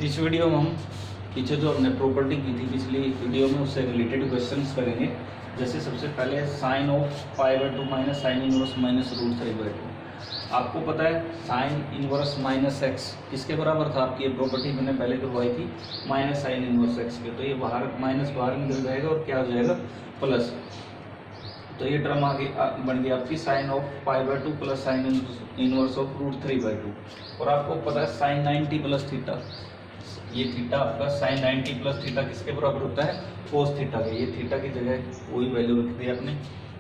इस वीडियो में हम पीछे जो हमने प्रॉपर्टी की थी पिछली वीडियो में उससे रिलेटेड क्वेश्चंस करेंगे। जैसे सबसे पहले sine of pi by two minus sine inverse minus root 3 by 2। आपको पता है साइन इनवर्स माइनस एक्स किसके बराबर था? आपकी ये प्रॉपर्टी मैंने पहले करवाई थी माइनस साइन इनवर्स एक्स के। तो ये बाहर माइनस बाहर निकल जाएगा और क्या हो जाएगा? प्लस। तो ये टर्म आगे बन गई आपकी sine of pi by two plus sine inverse of root 3 by 2। और आपको पता है साइन 90 प्लस थीटा, ये थीटा आपका साइन 90 प्लस थीटा किसके बराबर होता है? कोस थीटा के। ये थीटा की जगह वही वैल्यू रख दी आपने।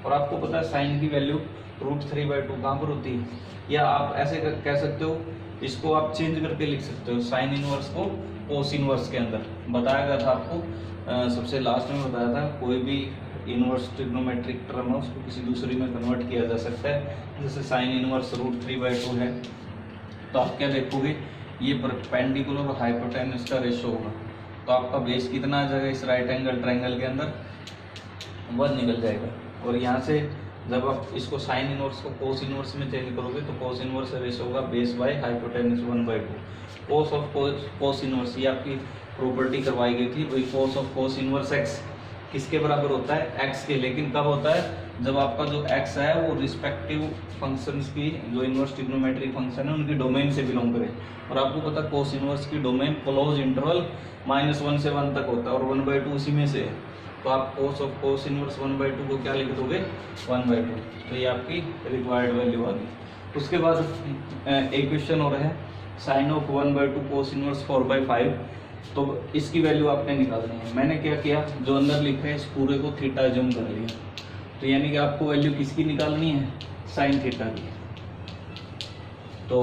और आपको पता है साइन की वैल्यू रूट 3 बाई 2 कहाँ पर होती है? या आप ऐसे कह सकते हो, इसको आप चेंज करके लिख सकते हो साइन इनवर्स को कोस इनवर्स के अंदर। बताया गया था आपको सबसे लास्ट में बताया था, कोई भी इनवर्स ट्रिग्नोमेट्रिक टर्म है उसको किसी दूसरी में कन्वर्ट किया जा सकता है। जैसे साइन इनवर्स रूट 3 बाई 2 है, तो आप क्या देखोगे, ये परपेंडिकुलर और हाइपोटेन्यूज का रेशो होगा। तो आपका बेस कितना आ जाएगा इस राइट एंगल ट्रायंगल के अंदर? 1 निकल जाएगा। और यहाँ से जब आप इसको साइन इनवर्स को कोस इनवर्स में चेंज करोगे तो कोस इनवर्स रेशो होगा base by hypotenuse 1/2। Cos of cos inverse, ये आपकी प्रॉपर्टी करवाई गई थी। वही cos of cos inverse x किसके बराबर होता है? एक्स के। लेकिन कब होता है? जब आपका जो एक्स है वो रिस्पेक्टिव फंक्शंस की, जो इनवर्स ट्रिग्नोमेट्रिक फंक्शन है उनकी डोमेन से बिलोंग करे। और आपको पता है कोस इनवर्स की डोमेन क्लोज इंटरवल -1 से 1 तक होता है और 1/2 उसी में से है। तो आप कोस ऑफ कोस इनवर्स 1/2 को क्या लिख दोगे? 1/2। तो ये आपकी रिक्वायर्ड वैल्यू आ गई। उसके बाद एक क्वेश्चन और है साइन ऑफ 1/2 कोस इनवर्स 4/5। तो इसकी वैल्यू आपने निकालनी है। मैंने क्या किया, जो अंदर लिखा है इस पूरे को थीटा जूम कर लिया। तो यानी कि आपको वैल्यू किसकी निकालनी है? साइन थीटा की। तो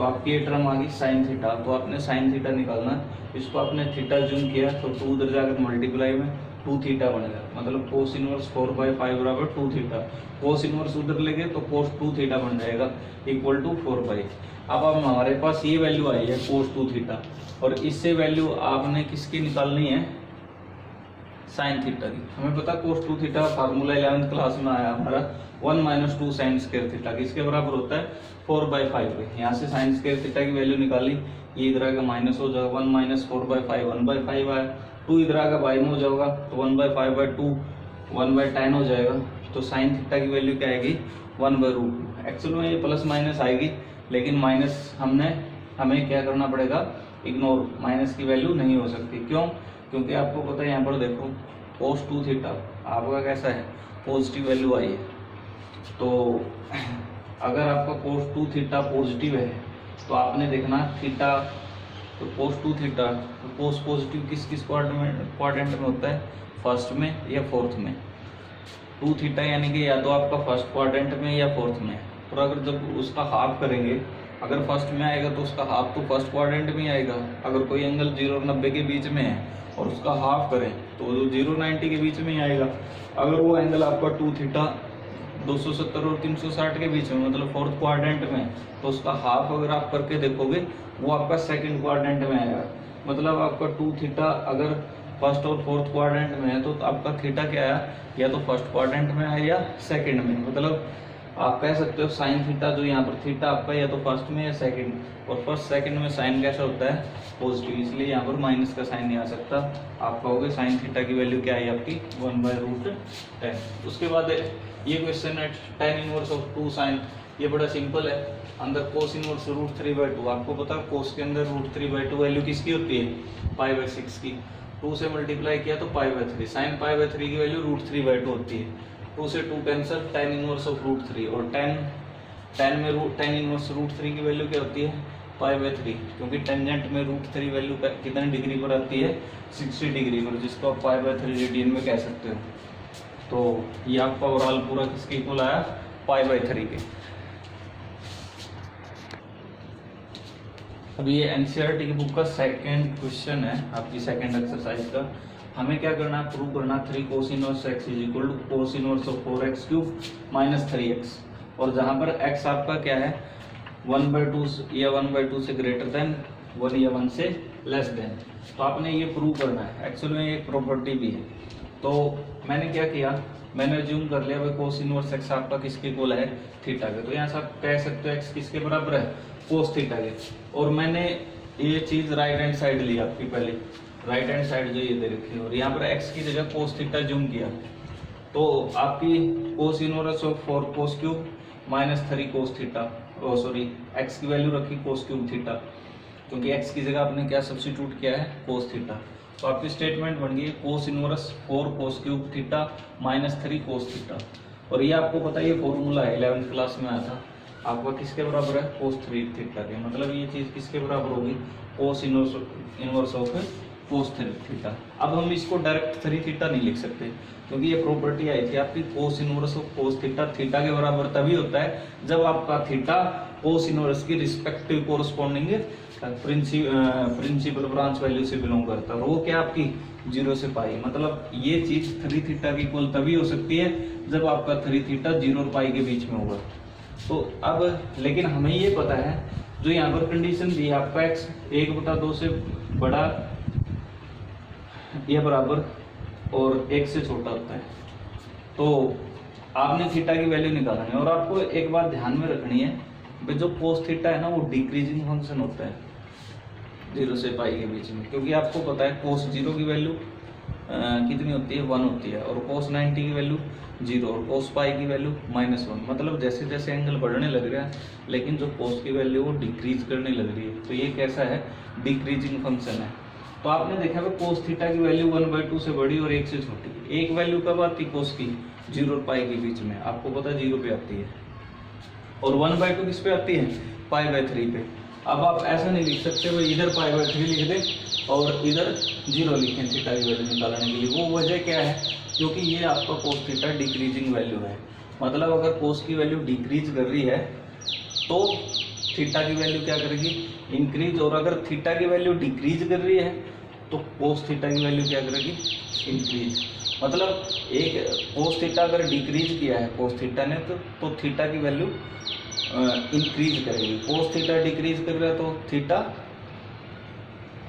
आपकी ये टर्म आ गई साइन थीटा। तो आपने साइन थीटा निकालना, इसको आपने थीटा जूम किया तो 2 उधर जाकर मल्टीप्लाई में 2 थीटा बन गया। मतलब कोस इनवर्स 4/5 बराबर 2 थीटा। कोस इनवर्स उधर ले गए तो कोस 2 थीटा बन जाएगा इक्वल टू 4/। अब हमारे पास ये वैल्यू आई है कोस 2 थीटा, और इससे वैल्यू आपने किसकी निकालनी है? साइन थीटा की। हमें पता कोस 2 थीटा फार्मूला 11th क्लास में आया हमारा 1 - 2 साइन स्क्वायर थीटा किसके बराबर होता है? 4/5 के। यहाँ से साइन स्क्वायर थीटा की वैल्यू निकाली, ये इधर आगे माइनस हो जाएगा, 1 - 4/5 1/5 आया। 2 इधर आगे बाई में हो जाएगा तो 1/5/2 1/10 हो जाएगा। तो साइन थीटा की वैल्यू क्या आएगी? 1/√2। एक्चुअली में ये प्लस माइनस आएगी, लेकिन माइनस हमें क्या करना पड़ेगा? इग्नोर। माइनस की वैल्यू नहीं हो सकती। क्यों? क्योंकि आपको पता है यहाँ पर देखो कोस 2 थीटा आपका कैसा है? पॉजिटिव वैल्यू आई है। तो अगर आपका कोस 2 थीटा पॉजिटिव है तो आपने देखना थीटा, तो कोस 2 थीटा तो कोस पॉजिटिव किस क्वाड्रेंट में होता है? फर्स्ट में या फोर्थ में? 2 थीटा यानी कि या तो आपका फर्स्ट क्वाड्रेंट में या फोर्थ में। और अगर जब उसका हाफ करेंगे, अगर फर्स्ट में आएगा तो उसका हाफ तो फर्स्ट क्वाड्रेंट में ही आएगा। अगर कोई एंगल 0 और 90 के बीच में है और उसका हाफ करें तो 0 और 90 के बीच में ही आएगा। अगर वो एंगल आपका 2 थीटा 270 और 360 के बीच में, मतलब फोर्थ क्वाड्रेंट में, तो उसका हाफ अगर आप करके देखोगे वो आपका सेकंड क्वाड्रेंट में आएगा। मतलब आपका 2 थीटा अगर फर्स्ट और फोर्थ क्वाड्रेंट में है तो आपका थीटा क्या आया? या तो फर्स्ट क्वाड्रेंट में आया या सेकंड में। मतलब आप कह सकते हो साइन थीटा जो यहाँ पर थीटा आपका या तो फर्स्ट में या सेकंड, और फर्स्ट सेकंड में साइन कैसा होता है? पॉजिटिव, इसलिए यहाँ पर माइनस का साइन नहीं आ सकता। आप कहोगे साइन थीटा की वैल्यू क्या है आपकी? 1/√10। उसके बाद ये क्वेश्चन है tan इनवर्स ऑफ 2 साइन। ये बड़ा सिंपल है। अंदर कोस इनवर्स √3/2। आपको पता है कोस के अंदर √3/2 वैल्यू किसकी होती है? π/6 की। 2 से मल्टीप्लाई किया तो π/3। साइन π/3 की वैल्यू √3/2 होती है। 2 से 2 कैंसिल, tan इनवर्स ऑफ √3। और tan इनवर्स √3 की वैल्यू क्या होती है? π/3। क्योंकि टेंजेंट में √3 वैल्यू कितने डिग्री पर आती है? 60 डिग्री पर, जिसको आप π/3 रेडियन में कह सकते हो। तो ये आपका ओवरऑल पूरा किसके इक्वल आया? π/3 के। अब ये एनसीईआरटी की बुक का सेकंड क्वेश्चन है, आपकी सेकंड एक्सरसाइज का। हमें क्या करना है? प्रूव करना 3 cos inverse x is equal to cos inverse of 4x³ minus 3x। और जहां पर x आपका क्या है? 1/2 या 1/2 से ग्रेटर देन 1 या 1 से लेस देन। तो आपने ये प्रूव करना है। एक्चुअली में एक प्रॉपर्टी भी है। तो मैंने क्या किया, मैंने ज्यूम कर लिया भाई कोस इनवर्स x आपका किसके इक्वल है? थीटा के। तो यहाँ से आप कह सकते हो x किसके बराबर है? कोस थीटा के। और मैंने ये चीज राइट हैंड साइड ली आपकी पहले, राइट हैंड साइड जो ये दे रखी है, और यहाँ पर x की जगह cos थीटा जूम किया, तो आपकी cos inverse of 4 cos cube minus 3 cos theta, sorry x की वैल्यू रखी cos क्यूब थीटा, क्योंकि x की जगह आपने क्या सब्स्टिट्यूट किया है cos थीटा। तो आपकी स्टेटमेंट बन गई cos inverse 4 cos cube theta minus 3 cos theta. और ये आपको पता है ये फॉर्मूला है 11th क्लास में आया था आपका, किसके बराबर है cos 3 थीटा के, मतलब ये चीज किसके बराबर होगी cos inverse of cos 3 theta. अब हम इसको डायरेक्ट 3 थीटा नहीं लिख सकते, क्योंकि ये प्रॉपर्टी आई थी आपकी cos inverse of cos theta theta के बराबर तभी होता है जब आपका थीटा cos इनवर्स की respective corresponding principal branch value से बिलोंग करता है, और वो क्या आपकी 0 से पाई, मतलब ये चीज 3 थीटा की इक्वल तभी हो सकती है जब आपका 3 थीटा 0 और पाई के बीच में होगा। तो अब लेकिन हमें ये पता है जो यहाँ पर कंडीशन दी है आपका x 1/2 से बड़ा या बराबर और 1 से छोटा होता है, तो आपने थीटा की वैल्यू निकालनी है। और आपको एक बात ध्यान में रखनी है, जो cos थीटा है ना वो डिक्रीजिंग फंक्शन होता है 0 से पाई के बीच में, क्योंकि आपको पता है cos 0 की वैल्यू कितनी होती है 1 होती है, और cos 90 की वैल्यू 0 और cos पाई की वैल्यू -1, मतलब जैसे जैसे एंगल बढ़ने लग रहा है लेकिन जो cos की वैल्यू वो डिक्रीज करने लग रही है, तो ये कैसा है डिक्रीजिंग फंक्शन है। तो आपने देखा है cos थीटा की वैल्यू 1/2 से बड़ी और 1 से छोटी, एक वैल्यू कब आती है cos की 0 और पाई के बीच में, आपको पता है 0 पे आती है, और 1/2 किस पे आती है π/3 पे। अब आप ऐसा नहीं लिख सकते भाई इधर π/3 लिख दे और इधर 0 लिखें थीटा की वैल्यू निकालने के लिए, वो वजह क्या है क्योंकि ये आपका cos थीटा डिक्रीजिंग वैल्यू है, मतलब अगर cos की वैल्यू डिक्रीज कर रही है तो थीटा की वैल्यू क्या करेगी इंक्रीज, और अगर थीटा की वैल्यू डिक्रीज कर रही है तो cos थीटा की वैल्यू क्या करेगी इंक्रीज। मतलब एक cos थीटा अगर डिक्रीज किया है cos थीटा ने तो थीटा की वैल्यू इंक्रीज करेगी, cos थीटा डिक्रीज कर रहा है तो थीटा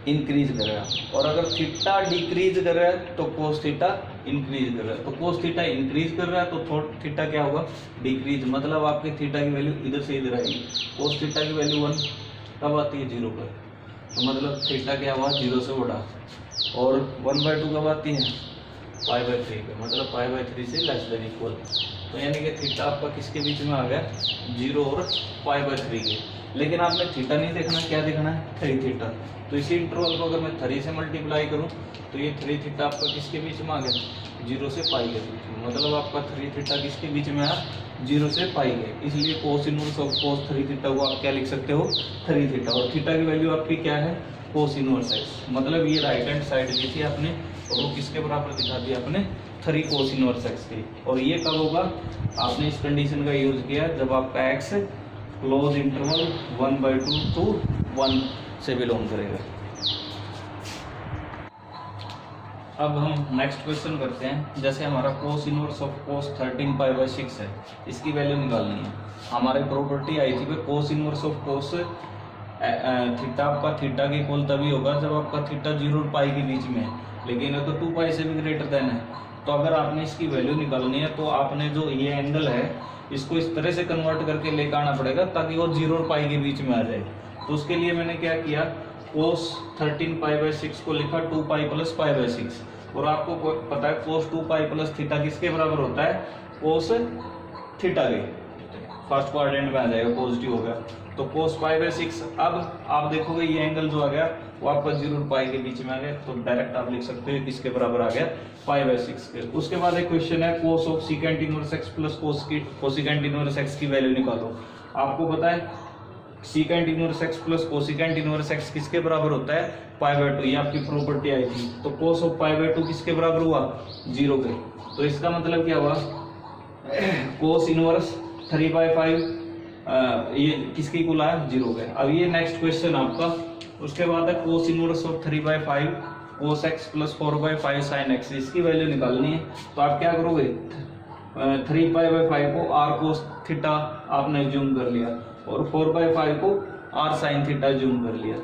इंक्रीज कर रहा है, और अगर थीटा डिक्रीज कर रहा है तो cos थीटा इंक्रीज कर रहा है, तो cos थीटा इंक्रीज कर रहा है तो थीटा क्या होगा डिक्रीज, मतलब आपके थीटा की वैल्यू इधर से इधर आएगी। cos थीटा की वैल्यू 1 कब आती है 0 पर, तो मतलब थीटा क्या हुआ 0 से बड़ा, और 1/2 कब आती है π/3 पे, मतलब π/3 से लेस देन इक्वल, तो यानी कि थीटा आपका किसके बीच में आ गया 0 और π/3 के। लेकिन आपने थीटा नहीं देखना, क्या देखना है 3 थीटा, तो इसी इंटरवल को अगर मैं 3 से मल्टीप्लाई करूं तो ये 3 थीटा आपका किसके बीच में आ गया 0 से पाई के बीच में, मतलब आपका 3 थीटा किसके बीच में आया 0 से पाई के, इसलिए cos inverse of cos 3 theta को आप क्या लिख सकते हो 3 थीटा, और थीटा की वैल्यू आपकी क्या है cos इनवर्स x, मतलब ये राइट हैंड साइड ली थी आपने और वो किसके बराबर दिखा दिया आपने 3 cos इनवर्स x की, और ये कब होगा आपने इस कंडीशन का यूज किया जब आपका x क्लोज इंटरवल 1/2 to 1 से बिलोंग करेगा। अब हम नेक्स्ट क्वेश्चन करते हैं, जैसे हमारा cos इनवर्स ऑफ cos 13 π/6 है, इसकी वैल्यू निकालनी है। हमारी प्रॉपर्टी आई थी कि cos inverse of cos theta आपका थीटा के इक्वल तभी होगा जब आपका थीटा 0 और पाई के बीच में है, लेकिन ये तो 2 पाई से भी ग्रेटर देन है, तो अगर आपने इसकी वैल्यू निकालनी है तो आपने जो ये एंगल है इसको इस तरह से कन्वर्ट करके लेकर आना पड़ेगा ताकि वो 0 और पाई के बीच में आ जाए। तो उसके लिए मैंने क्या किया cos 13 π/6 को लिखा 2 पाई प्लस π/6, और आपको पता है cos 2 पाई प्लस थीटा किसके बराबर होता है cos थीटा के, फर्स्ट क्वाड्रेंट में आ जाएगा पॉजिटिव होगा, तो cos π/6। अब आप देखोगे ये एंगल जो आ गया वो आपका 0 और पाई के बीच में आ गया, तो डायरेक्ट आप लिख सकते हो किसके बराबर आ गया π/6 के। उसके बाद एक क्वेश्चन है cos of secant inverse x plus cosecant inverse x की वैल्यू निकालो। आपको पता है secant inverse x plus cosecant inverse x किसके बराबर होता है π/2, ये आपकी प्रॉपर्टी आई थी, तो cos ऑफ π/2 किसके बराबर हुआ 0 के, तो इसका मतलब क्या हुआ cos इनवर्स 3/5 ये किसके इक्वल आया 0 के। अब ये नेक्स्ट क्वेश्चन आपका, उसके बाद है cos inverse of 3/5 cos x plus 4/5 sin x, इसकी वैल्यू निकालनी है। तो आप क्या करोगे 3/5 को r cos थीटा आपने जूम कर लिया और 4/5 को r sin थीटा जूम कर लिया।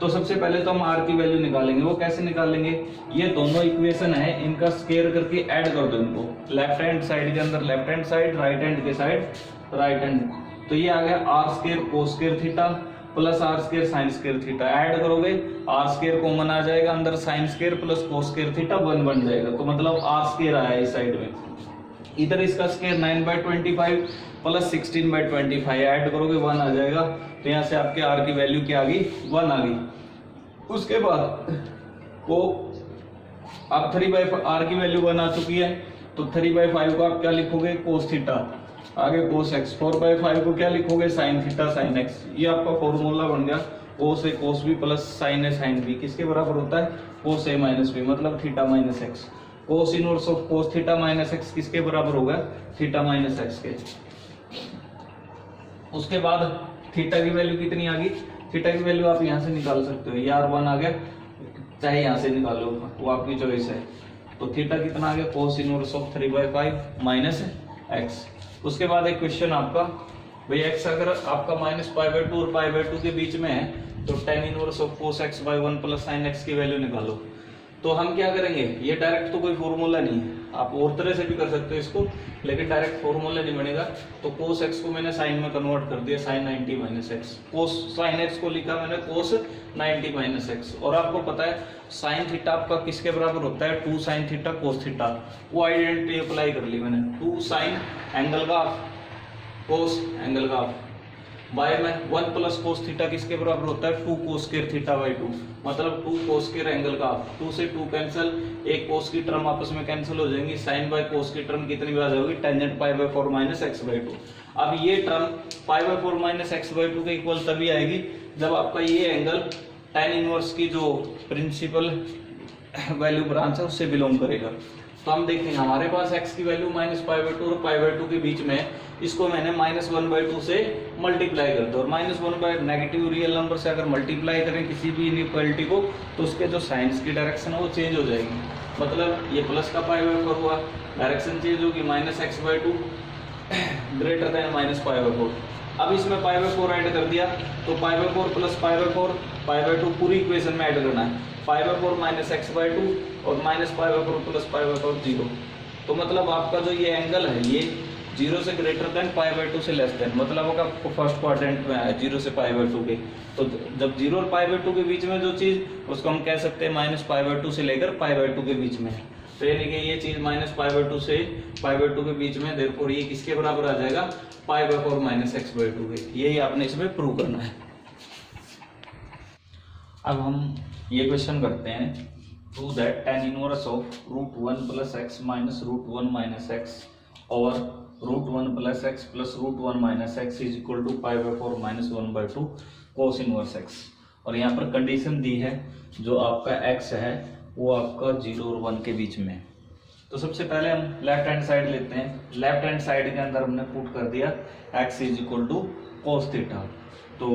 तो सबसे पहले तो हम r की वैल्यू निकालेंगे, वो कैसे निकालेंगे, ये दोनों इक्वेशन है इनका स्क्वायर करके ऐड कर दो इनको, लेफ्ट हैंड साइड के अंदर left hand side, right hand के साइड राइट हैंड, तो ये आ गया r square cos square theta plus r square sine square theta, add करोगे आर स्क्वायर कॉमन आ जाएगा अंदर, sine square plus cos square theta 1 बन जाएगा, तो मतलब आर स्क्वायर आया इस साइड में। इधर इसका स्क्वायर 9/25 प्लस 16/25 ऐड करोगे 1 आ जाएगा, तो यहाँ से आपके आर की वैल्यू क्या आ गई 1 आ गई। उसके बाद वो आप 3/5 आर की वैल्यू 1 आ चुकी है, तो 3/5 को आप क्या लिखोगे कोस थीटा, आगे कोस एक्स, 4/5 को क्या लिखोगे साइन थीटा साइन एक्स। ये आपका फॉर्मूला बन गया कोस ए कोस बी प्लस साइन ए साइन बी किसके बराबर होता है कोस ए माइनस बी, मतलब theta minus x. Cos inverse of cos theta minus x किसके बराबर होगा थीटा माइनस एक्स के। उसके बाद थीटा की वैल्यू कितनी आ गई, थीटा की वैल्यू आप यहाँ से निकाल सकते हो, ये R1 आ गया, चाहे यहाँ से निकालो वो आपकी चॉइस है। तो थीटा कितना आ गया cos inverse of 3/5 minus x. उसके बाद एक क्वेश्चन आपका, भाई एक्स अगर आपका -π/2 और π/2 के बीच में है तो tan inverse of cos x/1 plus sin x की वैल्यू निकालो। तो हम क्या करेंगे, ये डायरेक्ट तो कोई फॉर्मूला नहीं है, आप और तरह से भी कर सकते हो इसको, लेकिन डायरेक्ट फॉर्मूला नहीं बनेगा। तो cos x को मैंने sin में कन्वर्ट कर दिया sin 90 - x, cos sin x को लिखा मैंने cos 90 - x। और आपको पता है sin थीटा आपका किसके बराबर होता है 2 sin थीटा cos थीटा, वो आइडेंटिटी अप्लाई कर ली मैंने, 2 sin एंगल का cos एंगल का बाय में 1 प्लस cos थीटा किसके बराबर होता है 2 cos स्क्वायर थीटा/2, मतलब 2 cos स्क्वायर एंगल का 2 से 2 कैंसिल, एक cos की टर्म आपस में कैंसिल हो जाएंगी, sin बाय cos की टर्म कितनी बार जाएगी टेंजेंट π/4 - x/2। अब ये टर्म π/4 - x/2 के इक्वल तभी आएगी जब आपका ये एंगल tan इनवर्स की जो प्रिंसिपल वैल्यू ब्रांच है उससे बिलोंग करेगा। तो हम देखेंगे हमारे पास x की वैल्यू -π/2 और π/2 के बीच में, इसको मैंने -1/2 से मल्टीप्लाई कर दो, और -1 नेगेटिव रियल नंबर से अगर मल्टीप्लाई करें किसी भी इनइक्वालिटी को तो उसके जो साइंस की डायरेक्शन है वो चेंज हो जाएगी, मतलब ये प्लस का π/4 हुआ, डायरेक्शन चेंज होगी -x/2 ग्रेटर देन -π/4। अब इसमें π/4 ऐड कर दिया तो π/4 प्लस π/2 पूरी इक्वेशन में ऐड करना है, π/4 - x/2 और -π/4 प्लस π/4 0। तो मतलब आपका जो ये एंगल है ये 0 से ग्रेटर देन π/2 से लेस देन, मतलब आपका फर्स्ट क्वाड्रेंट में है 0 से π/2 के। तो जब 0 और π/2 के बीच में जो चीज उसको हम कह सकते हैं -π/2 से लेकर π/2 के बीच में है, तो यानी कि ये चीज -π/2 से π/2 के बीच में, देयरफॉर ये किसके बराबर आ जाएगा π/4 - x/2 के। यही आपने इसमें प्रूव करना है। अब हम ये क्वेश्चन करते हैं, prove that tan inverse of √1 + x - √1 - x और √1 + x plus √1 - x is equal to π/4 - 1/2 cos inverse x। और यहाँ पर कंडीशन दी है जो आपका x है वो आपका 0 और 1 के बीच में। तो सबसे पहले हम लेफ्ट हैंड साइड लेते हैं, लेफ्ट हैंड साइड के अंदर हमने पुट कर दिया x is equal to cos theta. तो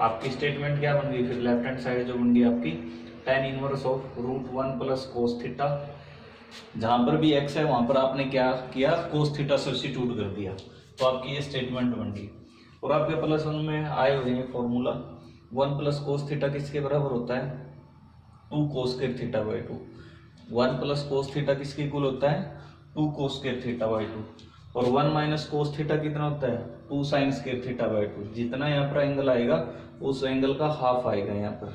आपकी स्टेटमेंट क्या बन गई फिर, लेफ्ट हैंड साइड जो बन गई आपकी tan inverse of √1 plus cos theta, जहां पर भी x है वहां पर आपने क्या किया cos थीटा सब्स्टिट्यूट कर दिया, तो आपकी ये स्टेटमेंट बन गई। और आपके +1 में आए हुए हैं फॉर्मूला 1 प्लस cos थीटा किसके बराबर होता है 2 cos square थीटा/2, 1 plus cos theta किसके इक्वल होता है 2 cos स्क्वायर थीटा/2, और 1 माइनस cos थीटा कितना होता है 2 sin स्क्वायर थीटा/2। जितना यहाँ पर एंगल आएगा उस एंगल का हाफ आएगा यहाँ पर।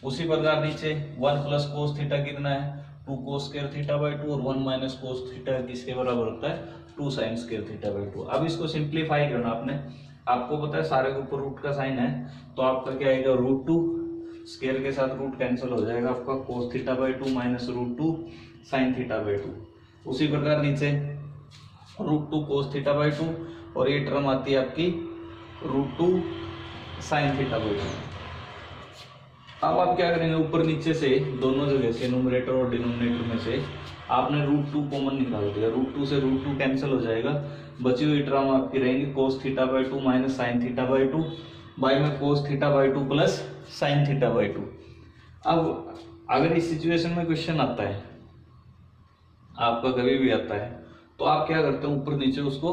उसी प्रकार नीचे 1 प्लस cos थीटा कितना है 2 cos स्क्वायर थीटा/2, और 1 माइनस cos थीटा किसके बराबर होता है 2 sin स्क्वायर थीटा/2। अब इसको सिंप्लीफाई करना आपने, आपको पता है सारे के ऊपर रूट का साइन है, तो आपका क्या आएगा √2 स्क्वायर के साथ रूट कैंसिल हो जाएगा, आपका cos थीटा/2 माइनस √2 sin थीटा/2। उसी प्रकार नीचे √2 cos थीटा/2 और ये टर्म आती है आपकी √2 sin थीटा/2। अब आप क्या करेंगे ऊपर नीचे से दोनों जगह से न्यूमरेटर और डिनोमिनेटर में से आपने √2 कॉमन निकाल दिया, √2 से √2 कैंसिल हो जाएगा, बची हुई टर्म आपकी रहेंगी cos थीटा/2 माइनस sin थीटा/2 बाय में cos थीटा/2 प्लस sin थीटा/2। अब अगर इस सिचुएशन में क्वेश्चन आता है आपका कभी भी आता है तो आप क्या करते हैं ऊपर नीचे उसको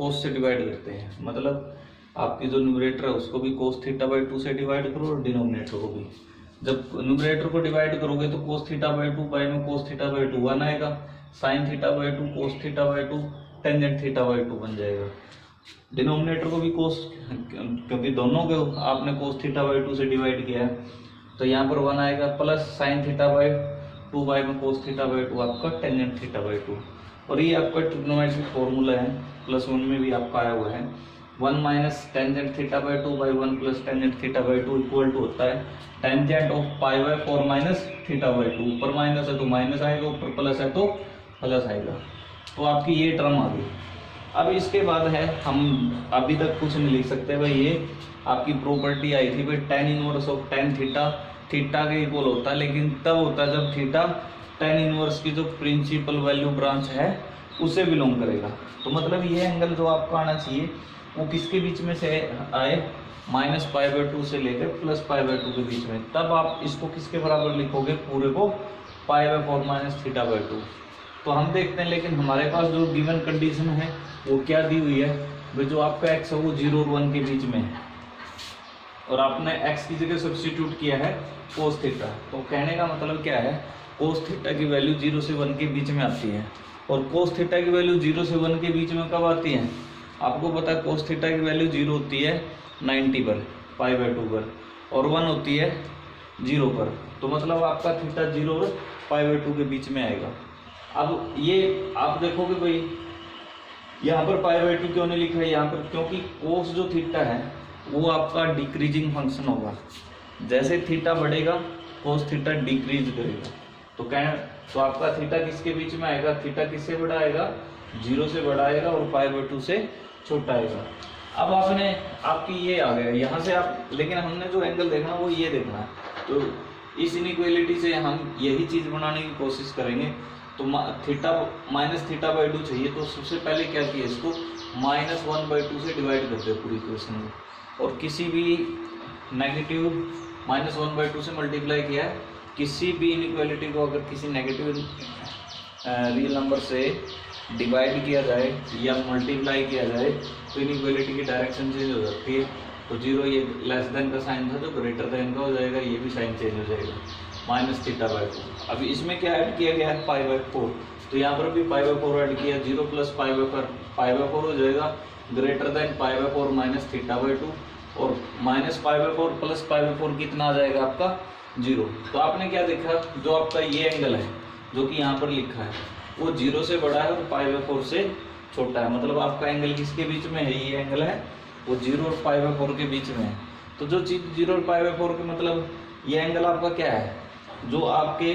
cos से डिवाइड करते हैं, मतलब आपकी जो न्यूमरेटर है उसको भी cos थीटा/2 से डिवाइड करो और डिनोमिनेटर को भी। जब न्यूमरेटर को डिवाइड करोगे तो cos थीटा/2 बाय में cos थीटा/2 1 आएगा, sin थीटा/2 cos थीटा/2 टेंजेंट थीटा/2 बन जाएगा। डिनोमिनेटर को भी कोस, क्योंकि दोनों को आपने कोस थीटा बाई 2 से डिवाइड किया है, तो यहाँ पर 1 आएगा plus sine theta by 2 by में कोस थीटा बाई 2 आपका टेंजेंट थीटा बाई 2। और ये आपका ट्रिग्नोमेट्रिक फॉर्मूला है, +1 में भी आपका आया हुआ है। 1 minus tangent theta by 2 by 1 plus tangent theta by 2 equal to होता है tangent of pi by 4 minus theta by 2। ऊपर माइनस है तो माइनस आएगा, ऊपर प्लस है तो प्लस आएगा। तो आपकी ये टर्म आ गई। अब इसके बाद है, हम अभी तक कुछ नहीं लिख सकते भाई, ये आपकी प्रॉपर्टी आई थी भाई tan inverse of tan theta theta के इक्वल होता है, लेकिन तब होता है जब थीटा tan इनवर्स की जो प्रिंसिपल वैल्यू ब्रांच है उसे बिलोंग करेगा। तो मतलब ये एंगल जो आपका आना चाहिए वो किसके बीच में से आए, -π/2 से लेकर +π/2 के बीच में। तब आप इसको किसके बराबर लिखोगे, पूरे को π/4 माइनस थीटा बाई 2। तो हम देखते हैं, लेकिन हमारे पास जो गिवन कंडीशन है वो क्या दी हुई है भाई, जो आपका x है वो 0 और 1 के बीच में है, और आपने x की जगह सब्स्टिट्यूट किया है कोस थीटा। तो कहने का मतलब क्या है, कोस थीटा की वैल्यू 0 से 1 के बीच में आती है। और कोस थीटा की वैल्यू 0 से 1 के बीच में कब आती है, आपको पता है कोस थीटा की वैल्यू 0 होती है 90 पर, π/2 पर, और 1 होती है 0 पर। तो मतलब आपका थीटा 0 और π/2 के बीच में आएगा। अब ये आप देखोगे भाई यहाँ पर π/2 क्यों नहीं लिखा है यहाँ पर, क्योंकि कोस जो थीटा है वो आपका डिक्रीजिंग फंक्शन होगा। जैसे थीटा बढ़ेगा कोस थीटा डिक्रीज करेगा। तो आपका थीटा किसके बीच में आएगा, थीटा किससे बड़ा आएगा, 0 से बड़ा आएगा और π/2 से छोटा आएगा। अब आपने आपकी ये आ गया यहाँ से आप, लेकिन हमने जो एंगल देखना वो ये देखना है। तो इस इनइक्वालिटी से हम यही चीज़ बनाने की कोशिश करेंगे। तो थीटा माइनस थीटा बाई 2 चाहिए, तो सबसे पहले क्या किया, इसको -1/2 से डिवाइड करते हैं पूरी इक्वेशन को, और किसी भी नेगेटिव -1/2 से मल्टीप्लाई किया है। किसी भी इनइक्वालिटी को अगर किसी नेगेटिव रियल नंबर से डिवाइड किया जाए या मल्टीप्लाई किया जाए तो इनइक्वालिटी की डायरेक्शन चेंज हो जाती है। तो 0 ये लेस देन का साइन था, जो ग्रेटर देन का हो जाएगा, ये भी साइन चेंज हो जाएगा, -θ/2। अभी इसमें क्या ऐड किया गया है, π/4। तो यहाँ पर भी π/4 ऐड किया, 0 + π/4 हो जाएगा ग्रेटर देन π/4 माइनस θ/2, और -π/4 + π/4 कितना आ जाएगा आपका 0। तो आपने क्या देखा, जो आपका ये एंगल है जो कि यहाँ पर लिखा है वो 0 से बड़ा है और π/4 से छोटा है। मतलब आपका एंगल किसके बीच में है, ये एंगल है वो 0 और π/4 के बीच में है। तो जो चीज़ 0 और π/4 के मतलब ये एंगल आपका क्या है, जो आपके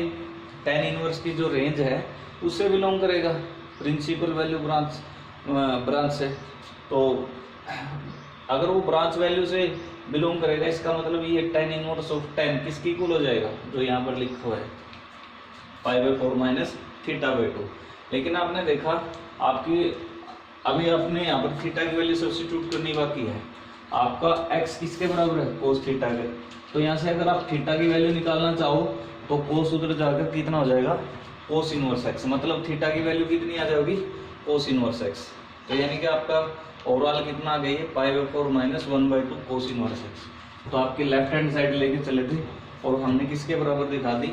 tan इनवर्स की जो रेंज है उससे बिलोंग करेगा, प्रिंसिपल वैल्यू ब्रांच से। तो अगर वो ब्रांच वैल्यू से बिलोंग करेगा, इसका मतलब ये tan इनवर्स ऑफ tan किसकी इक्वल हो जाएगा, जो यहाँ पर लिखा हुआ है π/4 माइनस θ/2। लेकिन आपने देखा आपकी अभी आपने यहाँ पर थीटा की वैल्यू सब्स्टिट्यूट करनी बाकी है। आपका x किसके बराबर है, कोस थीटा के। तो यहाँ से अगर आप थीटा की वैल्यू निकालना चाहो तो कोस उधर जाकर कितना हो जाएगा, कोस इनवर्स x। मतलब थीटा की वैल्यू कितनी आ जाएगी, कोस इनवर्स x। तो यानी कि आपका ओवरऑल कितना आ गई है, π/4 माइनस 1/2 कोस इनवर्स x। तो आपकी लेफ्ट हैंड साइड लेके चले थे और हमने किसके बराबर दिखा दी,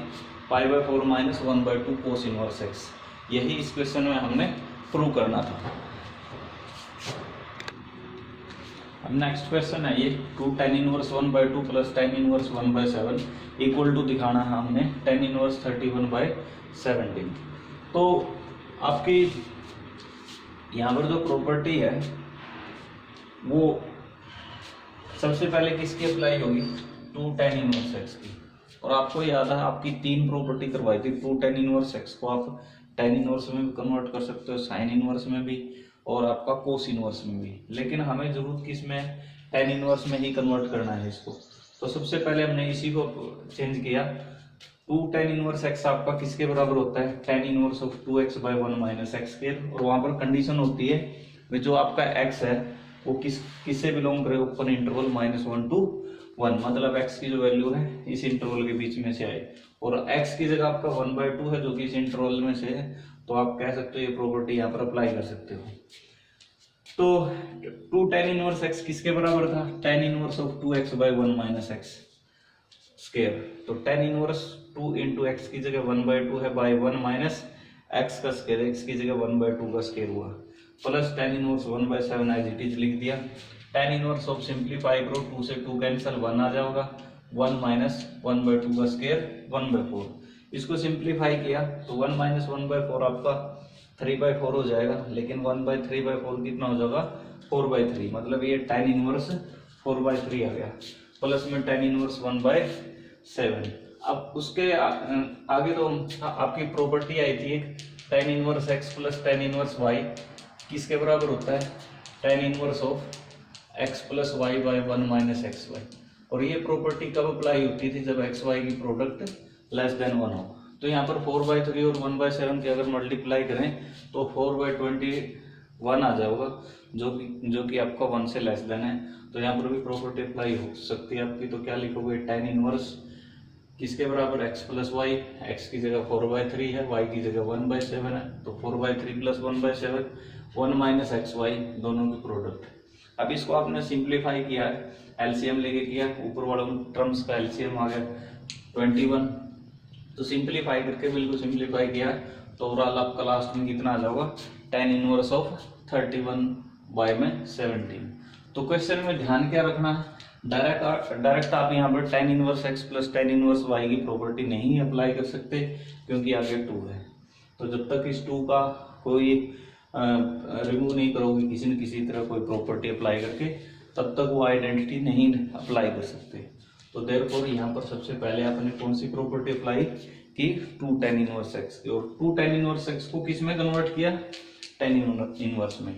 π/4 माइनस 1/2 कोस इनवर्स x। यही इस क्वेश्चन में हमने प्रूव करना था। अब नेक्स्ट क्वेश्चन है ये 2 tan inverse 1/2 plus tan inverse 1/7 equal to दिखाना है हमने tan इनवर्स 31/17। तो आपकी यहाँ पर जो प्रॉपर्टी है वो सबसे पहले किसकी अप्लाई होगी, 2 tan इनवर्स x की। और आपको याद है आपकी 3 प्रॉपर्टी करवाई थी। 2 tan इनवर्स x को आप tan इनवर्स में भी कन्वर्ट कर सकते हो, साइन इनवर्स में भी, और आपका कोस इनवर्स में भी। लेकिन हमें जरूरत किस में, tan इनवर्स में ही कन्वर्ट करना है इसको। तो सबसे पहले हमने इसी को चेंज किया। 2 tan इनवर्स x आपका किसके बराबर होता है, tan inverse of 2x/1 minus x²। और वहां पर कंडीशन होती है जो आपका x है वो किससे बिलोंग करे, ओपन इंटरवल -1 to 1। मतलब x की जो वैल्यू है इस इंटरवल के बीच में से आए, और x की जगह आपका 1/2 है जो कि इस इंटरवल में से है। तो आप कह सकते हो ये प्रॉपर्टी यहाँ पर अप्लाई कर सकते हो। तो 2 tan इनवर्स x किसके बराबर था, tan inverse of 2x/1 minus x²। तो tan इनवर्स 2 इंटू एक्स की जगह 1/2 है, बाई 1 माइनस x का स्क्वायर, x की जगह 1/2 का स्क्वायर हुआ। Plus tan inverse 1/7 as it is लिख दिया। टेन इनवर्स ऑफ सिंप्लीफाई करो, 2 से 2 कैंसिल, 1 आ जाएगा, 1 माइनस 1/2 का स्क्वायर 1/4। इसको सिंप्लीफाई किया तो 1 माइनस 1/4 आपका 3/4 हो जाएगा, लेकिन 1/3/4 कितना हो जाएगा 4/3, मतलब ये टेन इनवर्स 4/3 आ गया, प्लस में टेन इनवर्स 1/7। अब उसके आगे तो आपकी प्रॉपर्टी आई थी एक, tan inverse x plus tan inverse y किसके बराबर होता है, tan inverse of x plus y by 1 minus x y. और ये प्रॉपर्टी कब अप्लाई होती थी, जब एक्स वाई की प्रोडक्ट लेस देन 1 हो। तो यहाँ पर 4/3 और 1/7 के अगर मल्टीप्लाई करें तो 4/21 आ जाएगा, जो कि आपका 1 से लेस देन है। तो यहाँ पर भी प्रॉपर्टी अप्लाई हो सकती है आपकी। तो क्या लिखोगे, टेन इनवर्स किसके बराबर, एक्स प्लस वाई, एक्स की जगह 4/3 है, वाई की जगह 1/7 है, तो 4/3 प्लस 1/7, 1 माइनस एक्स वाई, दोनों की प्रोडक्ट। अब इसको आपने सिंप्लीफाई किया है, एलसीएम लेके किया, ऊपर वाले टर्म्स का एलसीएम आ गया 21। तो सिंप्लीफाई करके बिल्कुल सिंप्लीफाई किया तो ओवरऑल आपका लास्ट में कितना आ जाएगा, टेन इनवर्स ऑफ 31/17। तो क्वेश्चन में ध्यान क्या रखना है, डायरेक्ट आप यहाँ पर tan inverse x plus tan inverse y की प्रॉपर्टी नहीं अप्लाई कर सकते, क्योंकि आगे 2 है। तो जब तक इस 2 का कोई रिमूव नहीं करोगे किसी न किसी तरह कोई प्रॉपर्टी अप्लाई करके, तब तक वो आइडेंटिटी नहीं अप्लाई कर सकते। तो देयरफॉर यहाँ पर सबसे पहले आपने कौन सी प्रॉपर्टी अप्लाई की, 2 टेन इनवर्स एक्स की। और 2 टेन इनवर्स एक्स को किस में कन्वर्ट किया, टेन इनवर्स में,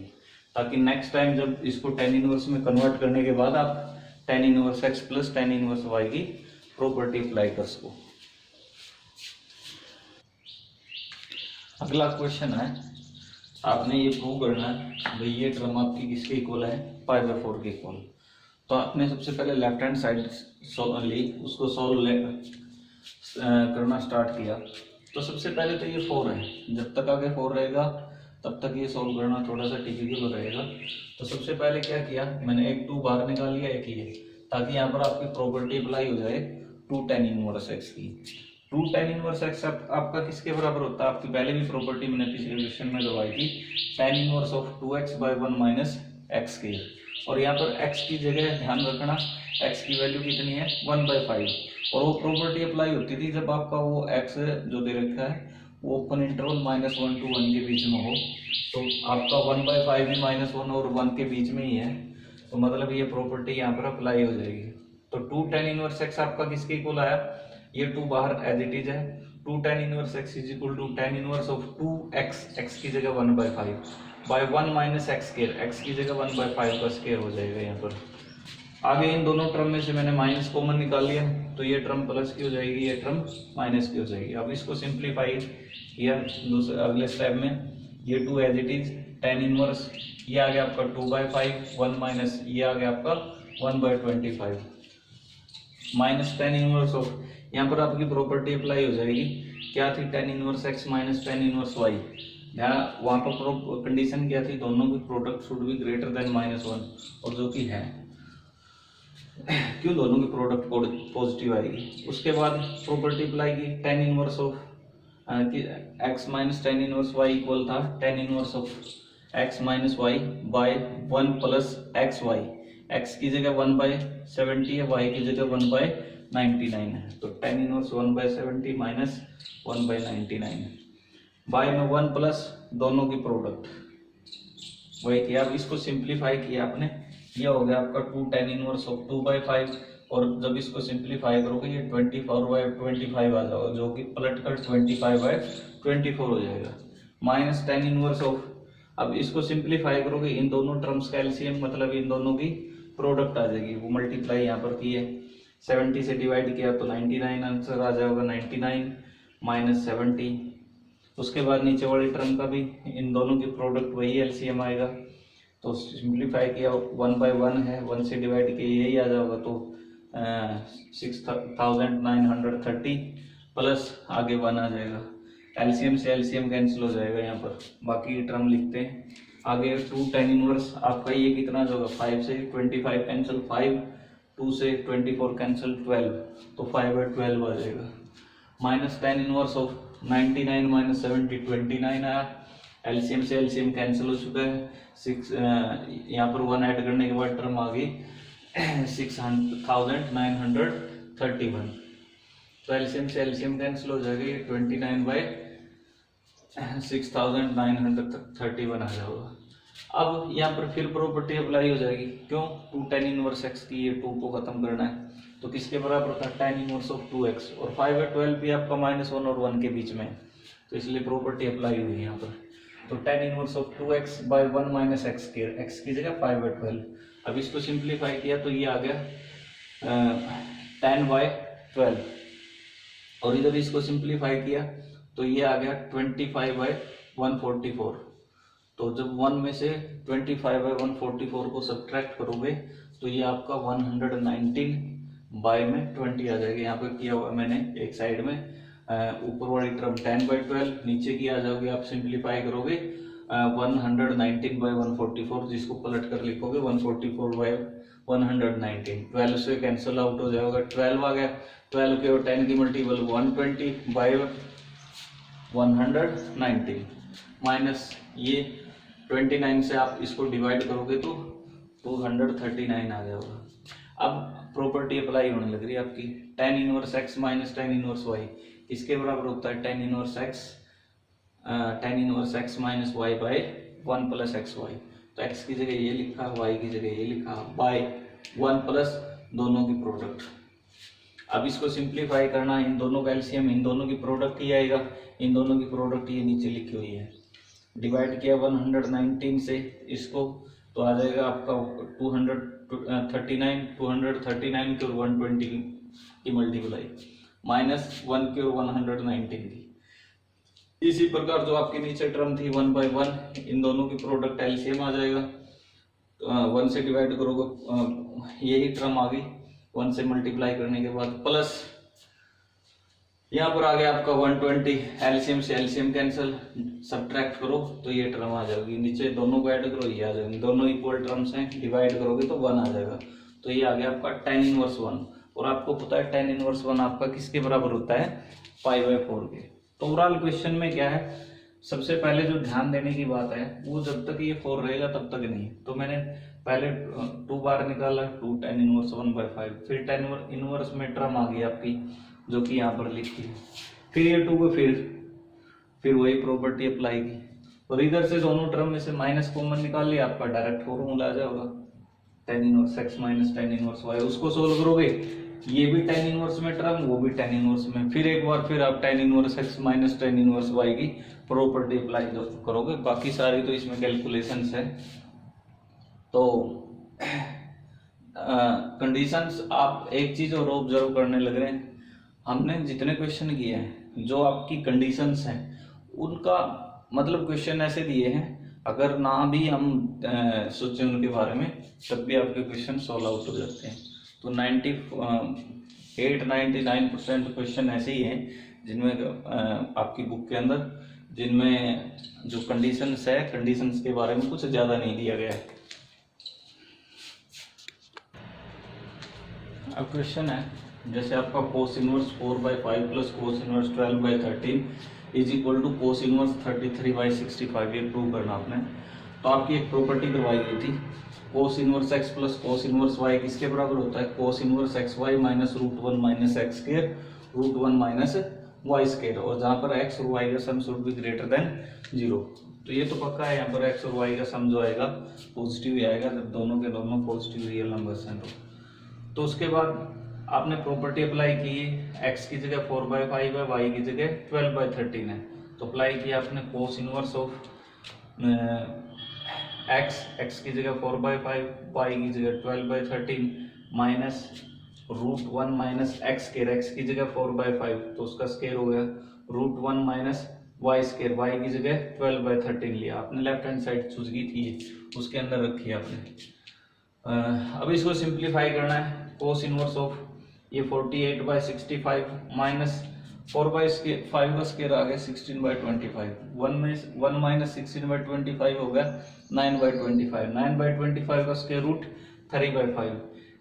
ताकि नेक्स्ट टाइम जब इसको टेन इनवर्स में कन्वर्ट करने के बाद आप tan inverse x plus tan inverse y की प्रॉपर्टी अप्लाई कर सको। अगला क्वेश्चन है, आपने ये प्रूव करना है भाई ये टर्म आपकी किसके इक्वल है, π/4 के इक्वल। तो आपने सबसे पहले लेफ्ट हैंड साइड ली, उसको सॉल्व करना स्टार्ट किया। तो सबसे पहले तो ये 4 है, जब तक आगे 4 रहेगा तब तक ये सॉल्व करना थोड़ा सा डिफिकल्ट रहेगा। तो सबसे पहले क्या किया, मैंने एक 2 बाहर निकाल लिया, एक ये, ताकि यहाँ पर आपकी प्रॉपर्टी अप्लाई हो जाए 2 टेन इनवर्स एक्स की। 2 टेन इनवर्स एक्स आपका किसके बराबर होता है, आपकी पहले भी प्रॉपर्टी मैंने पिछले क्वेश्चन में दवाई थी, tan inverse of 2x by 1 minus x के। और यहाँ पर x की जगह ध्यान रखना, x की वैल्यू कितनी है 1/5। और वो प्रॉपर्टी अप्लाई होती थी जब आपका वो x जो दे रखा है वो ओपन इंटरवल -1 to 1 के बीच में हो। तो आपका 1/5 भी -1 और 1 के बीच में ही है, तो मतलब ये प्रॉपर्टी यहाँ पर अप्लाई हो जाएगी। तो 2 टेन इनवर्स एक्स आपका किसके इक्वल आया, ये 2 बाहर एज इट इज है, 2 tan inverse x is equal to tan inverse of 2x, x की जगह 1/5 by 1 minus x square, x की जगह 1/5 का स्क्वायर हो जाएगा यहाँ पर। आगे इन दोनों टर्म में से मैंने माइनस कॉमन निकाल लिया, तो ये टर्म प्लस की हो जाएगी, ये टर्म माइनस की हो जाएगी। अब इसको सिंप्लीफाई किया दूसरे अगले स्टेप में, ये 2 as it is, tan inverse ये आ गया आपका 2/5, 1 माइनस ये आ गया आपका 1/25 माइनस टेन इनवर्स ऑफ, यहाँ पर आपकी प्रॉपर्टी अप्लाई हो जाएगी, क्या थी, tan inverse x minus tan inverse y. यहाँ वहाँ पर कंडीशन क्या थी, दोनों की product should be greater than -1, और जो कि है, क्यों दोनों की प्रोडक्ट पॉजिटिव आएगी। उसके बाद प्रॉपर्टी अप्लाई की, tan inverse of x minus tan inverse y equal था tan inverse of x minus y by 1 plus x y, x की जगह 1/70 है, वाई की जगह 1/99 है, तो टेन इनवर्स 1/70 माइनस 1/99 बाय में 1 प्लस दोनों की प्रोडक्ट वही किया। अब इसको सिंप्लीफाई किया आपने, ये हो गया आपका 2 टेन इनवर्स ऑफ 2/5, और जब इसको सिंप्लीफाई करोगे ये 24/25 आ जाएगा, जो कि पलट कर 25/24 हो जाएगा, माइनस टेन इनवर्स ऑफ, अब इसको सिंप्लीफाई करोगे इन दोनों टर्म्स का एलसीएम, मतलब इन दोनों की प्रोडक्ट आ जाएगी, वो मल्टीप्लाई यहाँ पर की है, 70 से डिवाइड किया तो 99 आंसर आ जाएगा, 99 माइनस 70। उसके बाद नीचे वाले टर्म का भी इन दोनों की प्रोडक्ट वही एलसीएम आएगा, तो सिंप्लीफाई किया 1/1 है, 1 से डिवाइड किया यही आ जाएगा, तो 6930 प्लस आगे 1 आ जाएगा, एलसीएम से एलसीएम कैंसिल हो जाएगा यहाँ पर, बाकी टर्म लिखते हैं आगे। 2 टेन इनवर्स आपका ये कितना होगा, 5 से 25 कैंसिल 5, 2 से 24 कैंसिल 12, तो 5/12 आ जाएगा, minus tan inverse of 99 minus 70 29 आया, एलसीएम से एलसीएम कैंसिल हो चुका है, 6 यहाँ पर 1 ऐड करने के बाद टर्म आ गई 6931। तो एलसीएम से एलसीएम कैंसिल हो जाएगा, ये 29/6931 आ जाएगा। अब यहाँ पर फिर प्रॉपर्टी अप्लाई हो जाएगी, क्यों? 2 tan इनवर्स x की, ये 2 को खत्म करना है, तो किसके बराबर होता है? tan इनवर्स ऑफ 2x, और 5/12 भी आपका -1 और 1 के बीच में है, तो इसलिए प्रॉपर्टी अप्लाई हुई है यहाँ पर। तो tan inverse of 2x by 1 minus x की जगह 5/12। अब इसको सिंप्लीफाई किया तो ये आ गया tan/12, और इधर इसको सिंप्लीफाई किया तो ये आ गया 25/144। तो जब 1 में से 25/144 को सब्ट्रैक्ट करोगे तो ये आपका 119/20 आ जाएगा। यहाँ पे किया हुआ मैंने एक साइड में, ऊपर वाली टर्म 10/12, नीचे की आ जाओगे आप सिंप्लीफाई करोगे 119/144, जिसको पलट कर लिखोगे 144/119। 12 से कैंसिल आउट हो जाएगा, 12 आ गया, 12 के और 10 की मल्टीपल 120/119 माइनस ये 29 से आप इसको डिवाइड करोगे तो 239 आ जाएगा। अब प्रॉपर्टी अप्लाई होने लग रही है आपकी, tan inverse x minus tan inverse y इसके बराबर होता है tan inverse x minus y by 1 plus x y. तो x की जगह ये लिखा, y की जगह ये लिखा, बाय 1 प्लस दोनों की प्रोडक्ट। अब इसको सिंप्लीफाई करना, इन दोनों का एलसीएम इन दोनों की प्रोडक्ट ही आएगा, इन दोनों की प्रोडक्ट ये नीचे लिखी हुई है, डिवाइड किया 119 से इसको तो आ जाएगा आपका 239 की और 120 की मल्टीप्लाई माइनस 1 की और 119 की। इसी प्रकार जो आपकी नीचे टर्म थी 1/1, इन दोनों की प्रोडक्ट एलसीएम आ जाएगा, 1 से डिवाइड करोगे यही टर्म आ गई, 1 से मल्टीप्लाई करने के बाद प्लस यहाँ पर आ गया आपका 120, एलसीएम से एलसीएम कैंसिल, सब्ट्रैक्ट करो तो ये टर्म आ जाएगी, नीचे दोनों को ऐड करो ये आ जाएगी, दोनों इक्वल टर्म्स हैं, डिवाइड करोगे तो 1 आ जाएगा, तो ये आ गया आपका tan इनवर्स 1। और आपको पता है tan इनवर्स 1 आपका किसके बराबर होता है? 5/4 के। तो ओवरऑल क्वेश्चन में क्या है, सबसे पहले जो ध्यान देने की बात है वो जब तक ये 4 रहेगा तब तक नहीं। तो मैंने पहले 2 बार निकाला, 2 tan इनवर्स 1/5, फिर tan इनवर्स में टर्म आ गई आपकी जो कि यहाँ पर लिखी है, फिर ये 2 को फिर वही प्रॉपर्टी अप्लाई की, और इधर से दोनों टर्म में से माइनस कॉमन निकाल लिया, आपका डायरेक्ट फॉर्मूला आ जाएगा tan inverse x minus tan inverse y। उसको सोल्व करोगे, ये भी tan इनवर्स में टर्म, वो भी tan इनवर्स में, फिर एक बार फिर आप tan inverse x minus tan inverse y की प्रॉपर्टी अप्लाई करोगे। बाकी सारी तो इसमें कैलकुलेशंस है। तो कंडीशंस आप एक चीज और ऑब्जर्व करने लग रहे हैं, हमने जितने क्वेश्चन किए हैं जो आपकी कंडीशंस हैं उनका मतलब क्वेश्चन ऐसे दिए हैं, अगर ना भी हम सोचें उनके बारे में तब भी आपके क्वेश्चन सॉल्व आउट हो जाते हैं। तो 98-99% क्वेश्चन ऐसे ही हैं जिनमें आपकी बुक के अंदर जिनमें जो कंडीशंस है, कंडीशंस के बारे में कुछ ज़्यादा नहीं दिया गया है। अब क्वेश्चन है जैसे आपका cos inverse 4/5 plus cos inverse 12/13 is equal to cos inverse 33/65, ये प्रूव करना आपने। तो आपकी एक प्रॉपर्टी करवाई गई थी, cos inverse x plus cos inverse y किसके बराबर होता है? cos inverse xy minus √1 minus x square √1 minus y square, और जहाँ पर x और y का sum should be greater then 0। तो ये तो पक्का है, यहाँ पर x और y का सम जो आएगा पॉजिटिव ही आएगा जब दोनों के दोनों पॉजिटिव रियल नंबर्स हैं। तो उसके बाद आपने प्रॉपर्टी अप्लाई की, x की जगह 4/5 है, y की जगह 12/13 है, तो अप्लाई किया आपने cos इनवर्स ऑफ x की जगह 4/5, y की जगह 12/13 माइनस √1 माइनस x की जगह 4/5, तो उसका स्क्वायर हो गया √1 माइनस y स्क्वायर, y की जगह 12/13 लिया आपने, लेफ्ट हैंड साइड चूज की थी उसके अंदर रखी आपने। अब इसको सिंप्लीफाई करना है, cos इनवर्स ऑफ ये 48/65 माइनस 4/5 का स्क्वायर आ गया 16/25, 1 माइनस 16/25 हो गया 9/25, 9/25 का स्क्वायर रूट 3/5।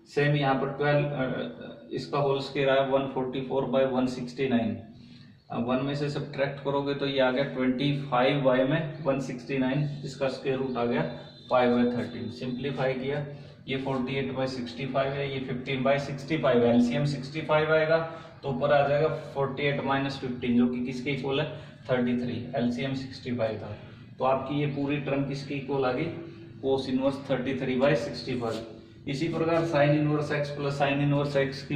सेम यहाँ पर 12 इसका होल स्क्वायर आया 144/169, 1 में से सब्ट्रैक्ट करोगे तो ये आ गया 25y में 169, इसका स्क्वायर रूट आ गया 5/13। सिंप्लीफाई किया, ये 48/65 है, ये 15/65 है, एलसीएम 65 आएगा तो ऊपर आ जाएगा 48 माइनस 15 जो कि किसके इक्वल है 33, एलसीएम 65 था। तो आपकी ये पूरी टर्म किसके इक्वल आ गई, कोस इनवर्स 33/65। इसी प्रकार sine inverse x plus sine inverse x की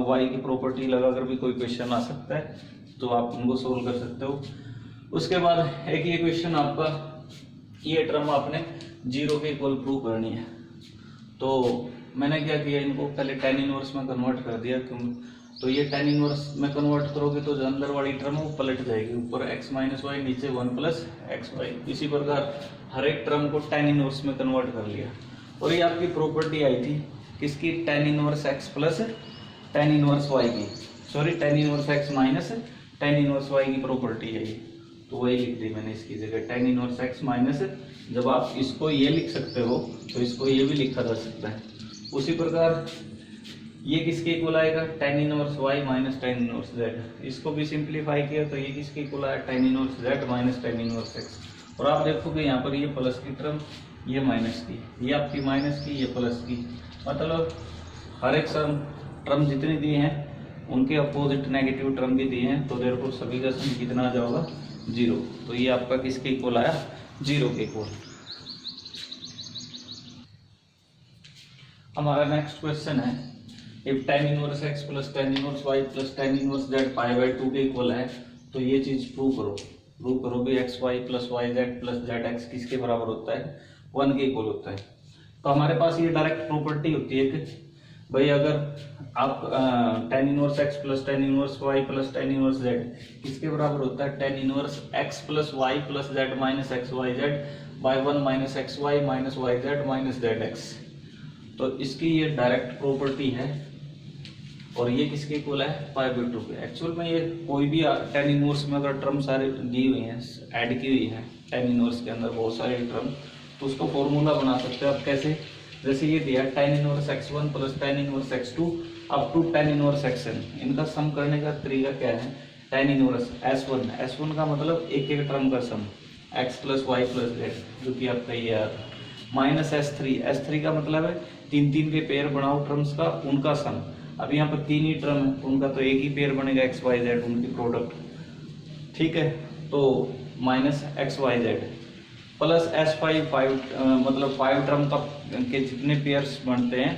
वाई की प्रॉपर्टी लगाकर भी कोई क्वेश्चन आ सकता है, तो आप उनको सोल्व कर सकते हो। उसके बाद एक ये क्वेश्चन आपका, ये टर्म आपने जीरो के इक्वल प्रूव करनी है। तो मैंने क्या किया, इनको पहले tan इनवर्स में कन्वर्ट कर दिया, क्यों तो ये tan इनवर्स में कन्वर्ट करोगे तो जो अंदर वाली टर्म वो पलट जाएगी, ऊपर x माइनस वाई, नीचे 1 प्लस एक्स वाई। इसी प्रकार हर एक टर्म को tan इनवर्स में कन्वर्ट कर लिया। और ये आपकी प्रॉपर्टी आई थी किसकी, tan inverse x plus tan inverse y की, sorry tan inverse x minus tan inverse y की प्रॉपर्टी है ये, तो वही लिख दी मैंने इसकी जगह tan इनवर्स x माइनस। जब आप इसको ये लिख सकते हो तो इसको ये भी लिखा जा सकता है। उसी प्रकार ये किसके इक्वल आएगा, tan inverse y minus tan inverse z। इसको भी सिंप्लीफाई किया तो ये किसके इक्वल आया, tan inverse z minus tan inverse x। और आप देखोगे यहाँ पर ये प्लस की टर्म, ये माइनस की, ये आपकी माइनस की, ये प्लस की, मतलब हर एक टर्म जितनी दी हैं उनके अपोजिट नेगेटिव टर्म भी दिए हैं, तो देयरफॉर सभी का सम कितना आ जाएगा 0। तो ये आपका किसके इक्वल आया, 0 के इक्वल। हमारा नेक्स्ट क्वेश्चन है, if tan inverse x plus tan inverse y plus tan inverse z π/2 के इक्वल है तो ये चीज प्रूव करो। प्रूव करो भी x y plus y z plus z x किसके बराबर होता है, 1 के इक्वल होता है। तो हमारे पास ये डायरेक्ट प्रॉपर्टी होती है कि भाई अगर आप tan inverse x plus tan inverse y plus tan inverse z किसके बराबर होता है, tan inverse x plus y plus z minus x y z by 1 minus x y minus y z minus z x. तो इसकी ये direct property है और ये किसके इक्वल है, π/2 के। एक्चुअल में ये कोई भी tan इनवर्स में अगर टर्म सारे दी हुई हैं, ऐड की हुई है tan इनवर्स के अंदर बहुत सारे टर्म, तो उसको फॉर्मूला बना सकते हो आप कैसे, जैसे ये दिया tan inverse x1 plus tan inverse x2 up to tan inverse xn। इनका सम करने का तरीका क्या है, tan इनवर्स s1 का मतलब एक एक टर्म का sum x plus y plus z जो कि आपका ये है, माइनस s3 का मतलब है 3 के पेयर बनाओ टर्म्स का, उनका सम। अब यहाँ पर 3 ही टर्म है, उनका तो एक ही पेयर बनेगा एक्स वाई जेड, उनकी प्रोडक्ट, ठीक है। तो minus x y z plus s5 मतलब 5 टर्म का के जितने पेयर्स बनते हैं,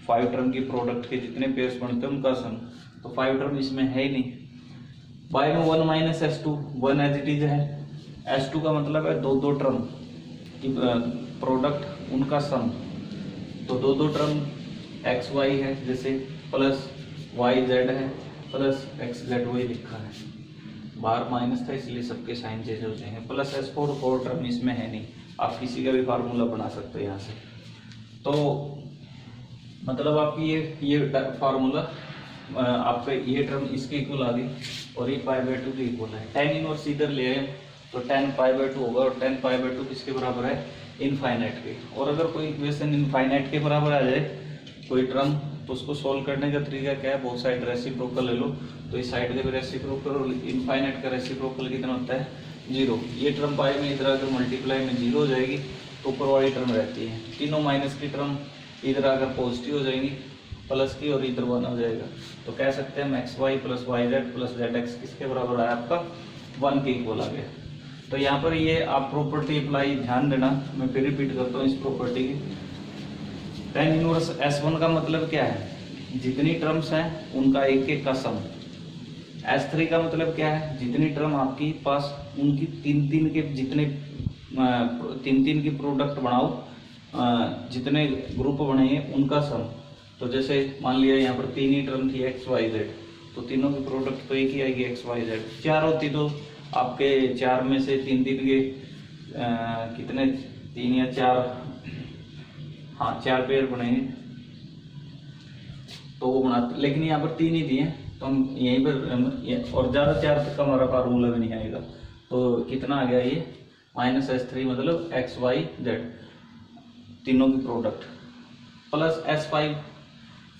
5 टर्म की प्रोडक्ट के जितने पेयर्स बनते हैं उनका सम। तो 5 टर्म इसमें है ही नहीं, बाय में 1 minus s2, 1 as it is है, s2 का मतलब है दो टर्म की प्रोडक्ट उनका सम। तो दो टर्म एक्स वाई है जैसे, प्लस वाई जेड है, प्लस एक्स जेड वही लिखा है, बाहर माइनस था इसलिए सबके साइन चेंज हो जाएंगे, प्लस s4 टर्म इसमें है नहीं, आप किसी का भी फार्मूला बना सकते हो यहाँ से। तो मतलब आपकी ये फार्मूला आपका ये टर्म इसके इक्वल आ गई और ये π/2 के इक्वल है। tan इनवर्स इधर ले आए तो tan π/2 होगा और tan π/2 किसके बराबर है, इनफाइनाइट के। और अगर कोई इक्वेशन इनफाइनाइट के बराबर आ जाए कोई टर्म, तो उसको सोल्व करने का तरीका क्या है, बहुत साइड रेसिप्रोकल ले लो, तो इस साइड का भी रेसिप्रोकल और इनफाइनाइट का रेसिप्रोकल कितना होता है, 0। ये टर्म पाई में इधर अगर मल्टीप्लाई में 0 हो जाएगी तो ऊपर वाली टर्म रहती है, तीनों माइनस की टर्म इधर अगर पॉजिटिव हो जाएंगी प्लस की और इधर 1 हो जाएगा। तो कह सकते हैं x y plus y z plus z x किसके बराबर आया, आपका 1 के इक्वल आ गया। तो यहाँ पर ये आप प्रॉपर्टी अप्लाई ध्यान देना, मैं फिर रिपीट करता हूँ इस प्रॉपर्टी की। tan इनवर्स s1 का मतलब क्या है, जितनी टर्म्स हैं उनका एक एक का सम। s3 का मतलब क्या है, जितनी टर्म आपकी पास उनकी 3 के जितने 3 की प्रोडक्ट बनाओ, जितने ग्रुप बनेंगे उनका सम। तो जैसे मान लिया यहाँ पर 3 ही टर्म थी एक्स वाई जेड, तो तीनों की प्रोडक्ट तो एक ही आएगी एक्स वाई जेड। 4 होती तो आपके 4 में से 3 के कितने 3 या 4, हाँ 4 पेयर बनेंगे तो वो बनाते, लेकिन यहाँ पर 3 ही दिए तो हम यहीं पर और ज़्यादा 4 तक का हमारा फार्मूला भी नहीं आएगा। तो कितना आ गया ये माइनस s3 मतलब एक्स वाई जेड तीनों की प्रोडक्ट प्लस s5,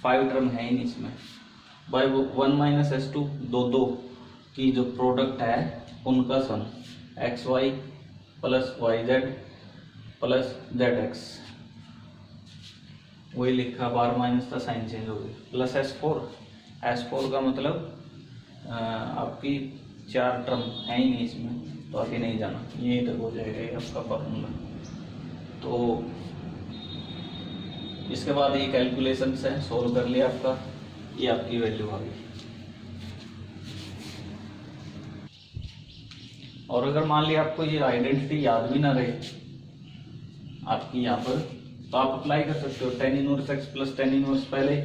5 टर्म है ही नहीं इसमें, बाई 1 माइनस s2 दो की जो प्रोडक्ट है उनका sum x y plus y z plus z x, वही लिखा बार माइनस का साइन चेंज हो गया, प्लस एस फोर का मतलब आपकी 4 टर्म है ही नहीं इसमें, तो आगे नहीं जाना, यहीं तक हो जाएगा ये आपका फॉर्मूला। तो इसके बाद ये कैलकुलेशंस है, सोल्व कर लिया आपका, ये आपकी वैल्यू आ गई। और अगर मान लिया आपको ये आइडेंटिटी याद भी ना रहे आपकी यहाँ पर, तो आप अप्लाई कर सकते हो tan inverse x plus tan inverse, पहले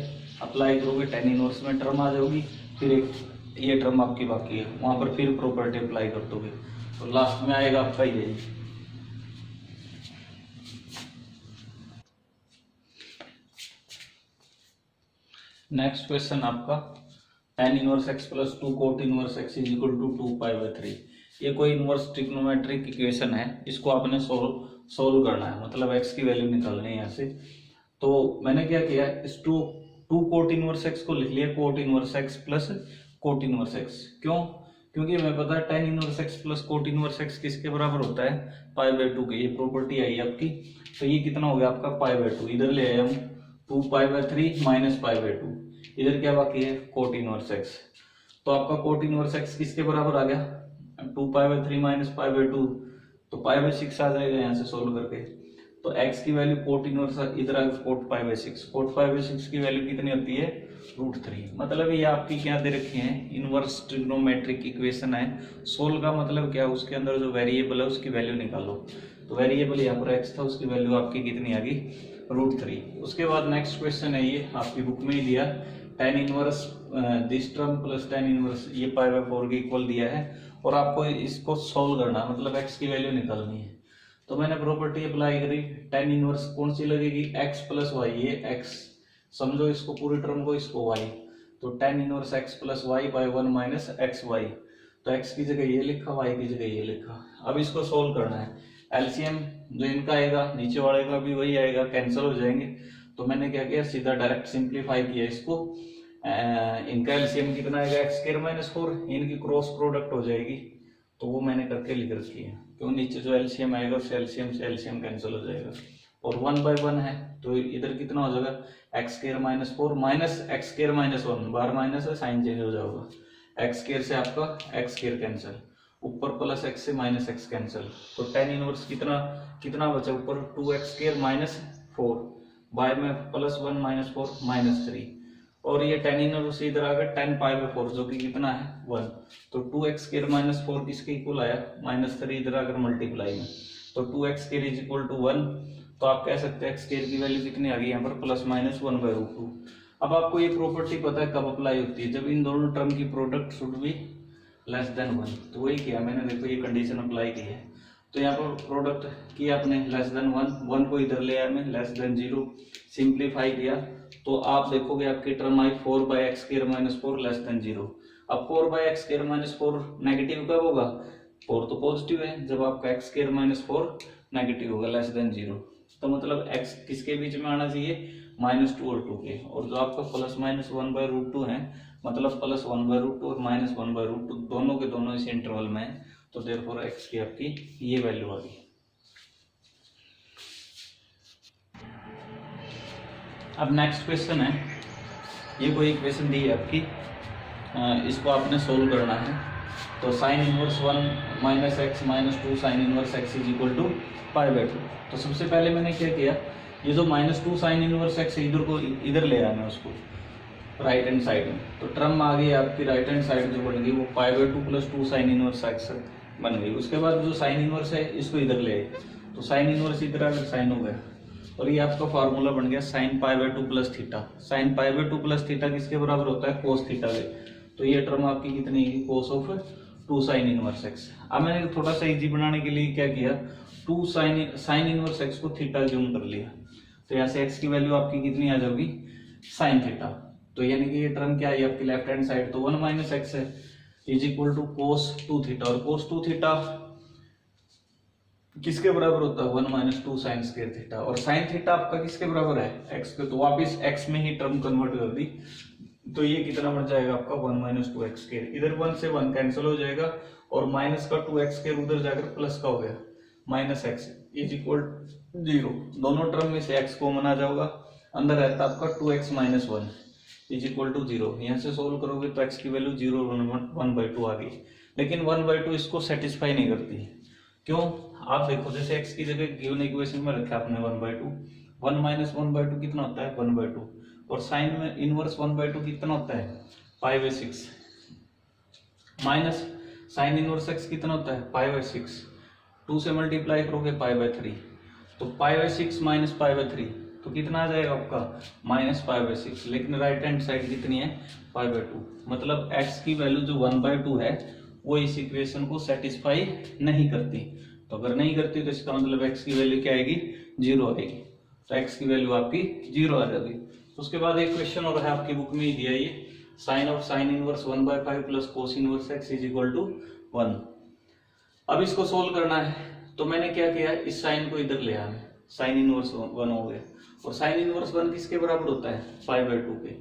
अप्लाई करोगे tan इनवर्स में टर्म आ जाओगी, फिर एक ये टर्म आपकी बाकी है, वहां पर फिर प्रॉपर्टी अप्लाई कर दोगे, तो लास्ट में आएगा आपका ये। नेक्स्ट क्वेश्चन आपका tan inverse x plus 2 cot inverse x is equal to 2π/3। ये कोई इनवर्स ट्रिग्नोमेट्रिक इक्वेशन है, इसको आपने सोल्व करना है, मतलब x की वैल्यू निकालनी है यहाँ से। तो मैंने क्या किया, इस टू कोट इनवर्स x को लिख लिया cot inverse x plus cot inverse x। क्यों? क्योंकि हमें पता है tan inverse x plus cot inverse x किसके बराबर होता है, π/2 के। ये प्रॉपर्टी आई आपकी, तो ये कितना हो गया आपका π/2, इधर ले आए हम 2π/3 माइनस π/2, इधर क्या बाकी है कोट इनवर्स x। तो आपका कोट इनवर्स x किसके बराबर आ गया, 2π/3 माइनस π/2, तो π/6 आ जाएगा यहाँ से सोल्व करके। तो x की वैल्यू कोट इनवर्स इधर आ कोट π/6, कोट π/6 की वैल्यू कितनी होती है √3। मतलब ये आपकी क्या दे रखी है, इनवर्स ट्रिग्नोमेट्रिक इक्वेशन है। सोल्व का मतलब क्या है, उसके अंदर जो वेरिएबल है उसकी वैल्यू निकालो। तो वेरिएबल यहाँ पर x था, उसकी वैल्यू आपकी कितनी आ गई √3। उसके बाद नेक्स्ट क्वेश्चन है, ये आपकी बुक में ही दिया, tan inverse this term plus tan inverse ये π/4 के इक्वल दिया है, और आपको इसको सोल्व करना, मतलब x की वैल्यू निकालनी है। तो मैंने प्रॉपर्टी अप्लाई करी, tan इनवर्स कौन सी लगेगी, x प्लस वाई, ये x समझो इसको पूरी टर्म को, इसको y, तो tan inverse x plus y by 1 minus x y. तो x की जगह ये लिखा, y की जगह ये लिखा। अब इसको सोल्व करना है, एलसीएम जो इनका आएगा नीचे वाले का भी वही आएगा, कैंसिल हो जाएंगे। तो मैंने क्या किया, सीधा डायरेक्ट सिंप्लीफाई किया इसको। इनका एलसीएम कितना आएगा x²-4, इनकी क्रॉस प्रोडक्ट हो जाएगी, तो वो मैंने करके लिख रखी है। क्यों, नीचे जो एलसीएम आएगा उससे एलसीएम कैंसिल हो जाएगा, और 1/1 है, तो इधर कितना हो जाएगा x²-4 माइनस x²-1, बार माइनस है साइन चेंज हो जाएगा, x² से आपका x² कैंसिल, ऊपर प्लस x से माइनस x कैंसिल, तो tan इनवर्स कितना बचा ऊपर 2x²-4, बाय में +1 -4 -3, और ये tan इनवर्स इधर आ गया tan π/4 जो कि कितना है 1, तो 2x² - 4 किसके इक्वल आया -3, इधर आकर मल्टीप्लाई में, तो 2x² = 1। तो आप कह सकते हैं x² की वैल्यू कितनी आ गई यहाँ पर ±1/√2। अब आपको ये प्रॉपर्टी पता है कब अप्लाई होती है, जब इन दोनों टर्म की product should be less than 1। तो वही किया मैंने, देखो ये कंडीशन अप्लाई की है, तो यहाँ पर प्रोडक्ट किया आपने लेस देन 1 को इधर ले आया मैं लेस देन 0, सिंप्लीफाई किया, तो आप देखोगे आपकी टर्म आई 4/x² - 4 लेस देन 0। अब 4/x² - 4 नेगेटिव कब होगा, 4 तो पॉजिटिव है, जब आपका x² - 4 नेगेटिव होगा लेस देन 0। तो मतलब x किसके बीच में आना चाहिए, -2 और 2 के, और जो आपका ±1/√2 है, मतलब +1/√2 और -1/√2 दोनों के दोनों इस इंटरवल में है, तो देयरफॉर x की आपकी ये वैल्यू आ गई। अब नेक्स्ट क्वेश्चन है, ये कोई इक्वेशन दी है आपकी, इसको आपने सोल्व करना है। तो sin inverse 1 - x - 2 sin inverse x is equal to π/2। तो सबसे पहले मैंने क्या किया, ये जो -2 sin इनवर्स x इधर को इधर ले आना है उसको राइट हैंड साइड में, तो टर्म आ गई आपकी राइट हैंड साइड जो बन गई वो π/2 + 2 sin इनवर्स x बन गई। उसके बाद जो sin इनवर्स है इसको इधर ले आए, तो sin इनवर्स इधर आकर साइन हो गया, और ये आपका फार्मूला बन गया sin π/2 + थीटा। sin π/2 + थीटा किसके बराबर होता है, cos थीटा के। तो ये टर्म आपकी कितनी है, cos of 2 sin inverse x। अब मैंने थोड़ा सा इजी बनाने के लिए क्या किया, 2 sin इनवर्स x को थीटा ज्यूम कर लिया, तो यहाँ से x की वैल्यू आपकी कितनी आ जाएगी sin थीटा। तो यानी कि ये टर्म क्या है आपकी लेफ्ट हैंड साइड, तो 1 - x है is equal to cos 2 theta, और cos 2 थीटा किसके बराबर होता है 1 - 2 sin² थीटा, और sin थीटा आपका किसके बराबर है x के, तो वापिस x में ही टर्म कन्वर्ट कर दी, तो ये कितना बन जाएगा आपका 1 माइनस 2x स्क्वायर, इधर 1 से 1 कैंसिल हो जाएगा और माइनस का 2x स्क्वायर उधर जाकर प्लस का हो गया माइनस एक्स इज इक्वल 0। दोनों टर्म में से x कॉमन आ जाएगा, अंदर रहता आपका 2x minus 1 is equal to 0। यहाँ से सोल्व करोगे तो x की वैल्यू 0 1/2 आ गई, लेकिन 1/2 इसको सेटिस्फाई नहीं करती। क्यों? आप देखो जैसे x की जगह गिवन इक्वेशन में रखा आपने 1/2, 1 माइनस 1/2 कितना होता है 1/2, और साइन में इनवर्स 1/2 कितना होता है π/6, माइनस साइन इनवर्स x कितना होता है π/6, 2 से मल्टीप्लाई करोगे π/3, तो π/6 माइनस π/3 तो कितना आ जाएगा आपका माइनस π/6, लेकिन राइट हैंड साइड कितनी है π/2, मतलब x की वैल्यू जो 1/2 है वो इस इक्वेशन को सेटिस्फाई नहीं करती। तो अगर नहीं करती तो इसका मतलब x की वैल्यू क्या आएगी 0 आएगी, तो x की वैल्यू आपकी 0 आ जाएगी। उसके बाद एक क्वेश्चन और है आपकी बुक में ही दिया ये, sine of sine inverse 1/5 plus cos inverse x is equal to 1। अब इसको सोल्व करना है, तो मैंने क्या किया, इस साइन को इधर ले आया, साइन इनवर्स 1 हो गया, और साइन इनवर्स 1 किसके बराबर होता है π/2 के,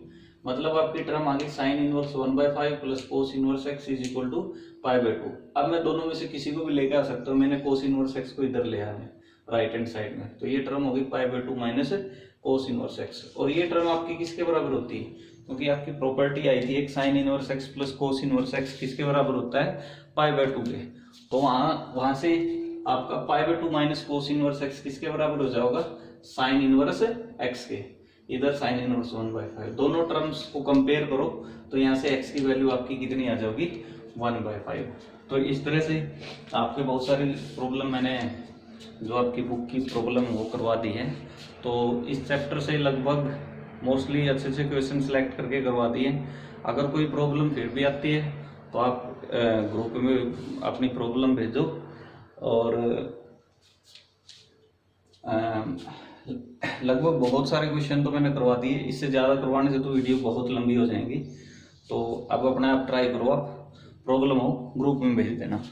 मतलब आपकी टर्म आ गई sine inverse 1/5 plus cos inverse x is equal to π/2। अब मैं दोनों में से किसी को भी लेकर आ सकता हूँ, मैंने कोस इनवर्स x को इधर ले आया राइट हैंड साइड में, तो ये टर्म होगी π/2 माइनस कोस इनवर्स x, और ये टर्म आपकी किसके बराबर होती है, क्योंकि आपकी प्रॉपर्टी आई थी एक sine inverse x plus cos inverse x किसके बराबर होता है π/2 के, तो वहां से आपका π/2 माइनस कोस इनवर्स x किसके बराबर हो जाएगा साइन इनवर्स x के, इधर साइन इनवर्स 1/5, दोनों टर्म्स को कंपेयर करो तो यहाँ से x की वैल्यू आपकी कितनी आ जाएगी 1/5। तो इस तरह से आपके बहुत सारी प्रॉब्लम मैंने जो आपकी बुक की प्रॉब्लम वो करवा दी है, तो इस चैप्टर से लगभग मोस्टली अच्छे से क्वेश्चन सिलेक्ट करके करवा दिए। अगर कोई प्रॉब्लम फिर भी आती है तो आप ग्रुप में अपनी प्रॉब्लम भेजो, और लगभग बहुत सारे क्वेश्चन तो मैंने करवा दिए, इससे ज़्यादा करवाने से तो वीडियो बहुत लंबी हो जाएंगी। तो अब अपने आप ट्राई करो, आप प्रॉब्लम हो ग्रुप में भेज देना।